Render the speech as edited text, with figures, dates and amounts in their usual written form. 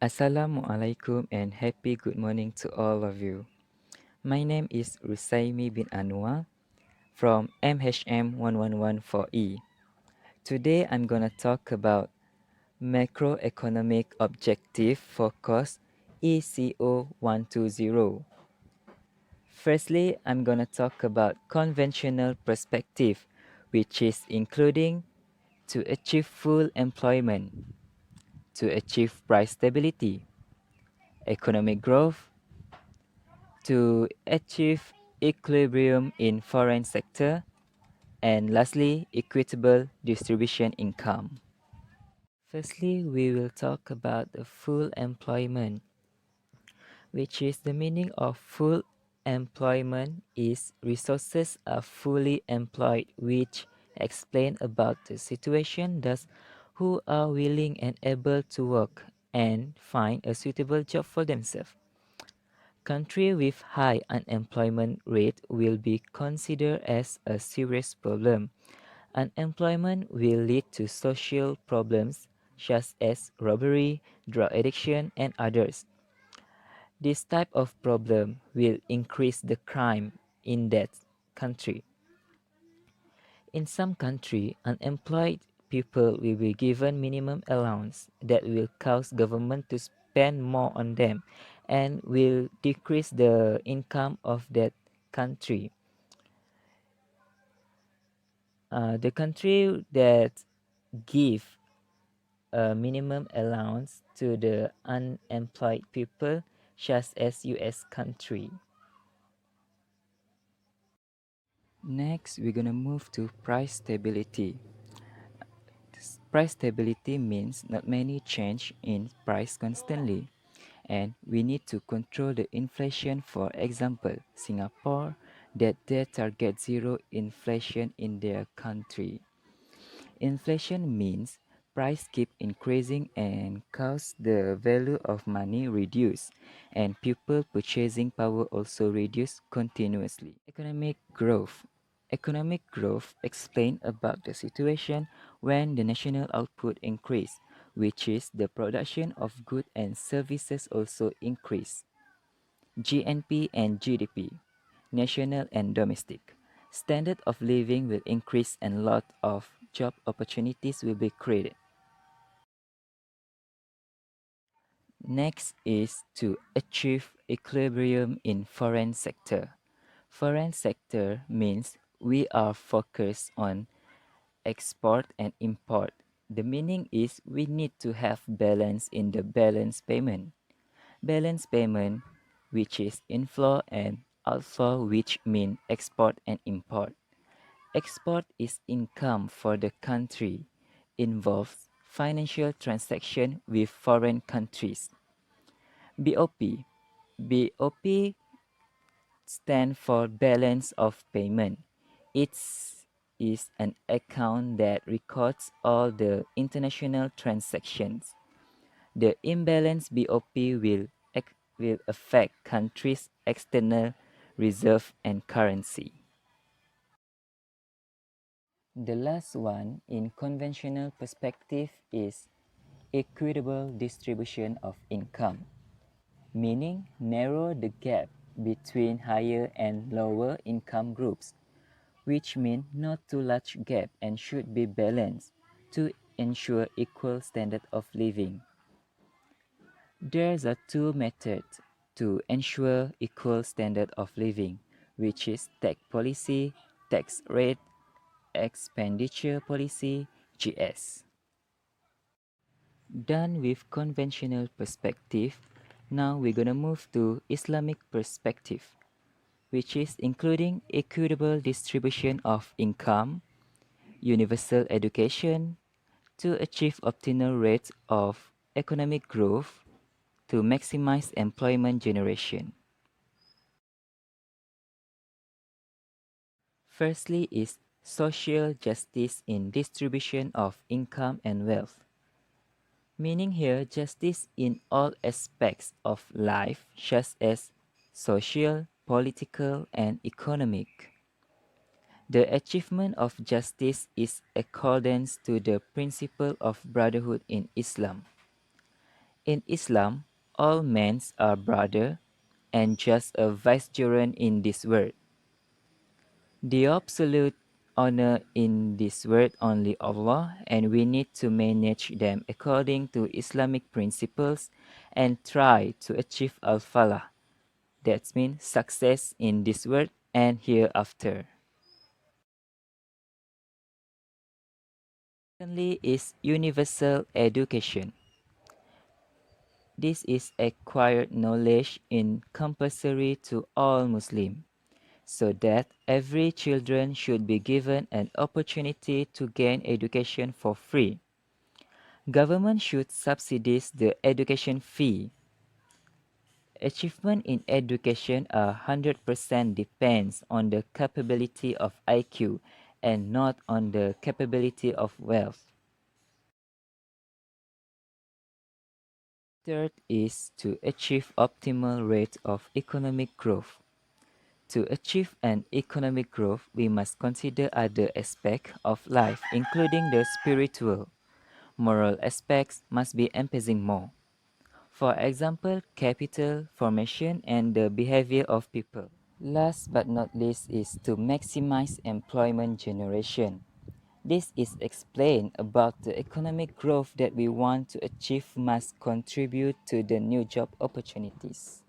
Assalamualaikum and happy good morning to all of you. My name is Rusaimi bin Anuar from MHM 1114E. Today I'm gonna talk about Macroeconomic Objective Focus ECO 120. Firstly, I'm gonna talk about conventional perspective, which is including to achieve full employment, to achieve price stability, economic growth, to achieve equilibrium in foreign sector, and lastly, equitable distribution income. Firstly, we will talk about the full employment, which is the meaning of full employment is resources are fully employed, which explain about the situation thus who are willing and able to work and find a suitable job for themselves. Countries with high unemployment rate will be considered as a serious problem. Unemployment will lead to social problems such as robbery, drug addiction, and others. This type of problem will increase the crime in that country. In some country, unemployed people will be given minimum allowance that will cause government to spend more on them and will decrease the income of that country. The country that give a minimum allowance to the unemployed people, such as US country. Next, we're gonna move to price stability. Price stability means not many change in price constantly, and we need to control the inflation. For example, Singapore that they target zero inflation in their country. Inflation means price keep increasing and cause the value of money reduce and people purchasing power also reduce continuously. Economic growth explain about the situation when the national output increase, which is the production of goods and services also increase. GNP and GDP, national and domestic. Standard of living will increase and lot of job opportunities will be created. Next is to achieve equilibrium in foreign sector. Foreign sector means we are focused on export and import. The meaning is we need to have balance in the balance payment. Balance payment, which is inflow and outflow, which mean export and import. Export is income for the country, involves financial transaction with foreign countries. BOP. BOP stand for balance of payment. It is an account that records all the international transactions. The imbalance BOP will affect countries' external reserve and currency. The last one in conventional perspective is equitable distribution of income, meaning narrow the gap between higher and lower income groups, which mean not too large gap and should be balanced to ensure equal standard of living. There are two methods to ensure equal standard of living, which is tax policy, tax rate, expenditure policy, GS. Done with conventional perspective, now we're gonna move to Islamic perspective, which is including equitable distribution of income, universal education, to achieve optimal rates of economic growth, to maximize employment generation. Firstly is social justice in distribution of income and wealth. Meaning here justice in all aspects of life such as social, political, and economic. The achievement of justice is accordance to the principle of brotherhood in Islam. In Islam, all men are brother and just a vicegerent in this world. The absolute honor in this world only Allah, and we need to manage them according to Islamic principles and try to achieve al-falah. That means success in this world and hereafter. Secondly is universal education. This is acquired knowledge in compulsory to all Muslims, so that every children should be given an opportunity to gain education for free. Government should subsidize the education fee. Achievement in education 100% depends on the capability of IQ and not on the capability of wealth. Third is to achieve optimal rate of economic growth. To achieve an economic growth, we must consider other aspects of life, including the spiritual. Moral aspects must be emphasized more. For example, capital formation and the behavior of people. Last but not least is to maximize employment generation. This is explained about the economic growth that we want to achieve must contribute to the new job opportunities.